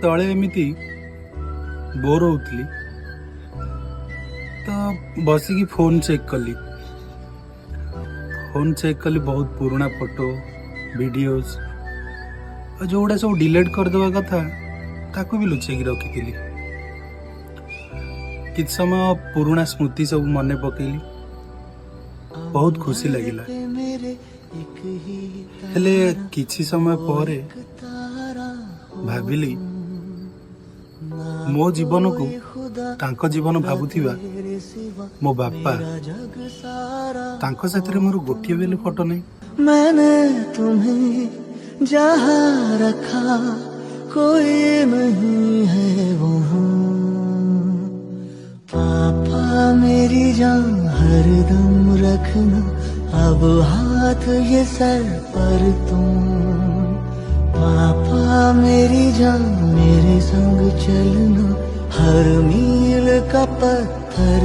तले एमती बोर होती तो बसिकी फोन चेक कली बहुत पुराना फोटो वीडियोस जो गुड़ा सब डिलीट करदेवा कथा ताको भी लुचेकी रखी कि समय पुराना स्मृति सब मन पकेली बहुत खुशी लगिला। हेले किछि समय पर भाविली मो जीवन को तांको जीवन भावुथिबा मो बापा तांको साथरे मोर गोटिए बेले फोटो नहीं। मैंने तुम्हें जहाँ रखा कोई नहीं है वहाँ। पापा मेरी जान हरदम रखना अब हाथ ये सर पर तुम। पापा मेरी जान मेरे संग चलना हर मील का पत्थर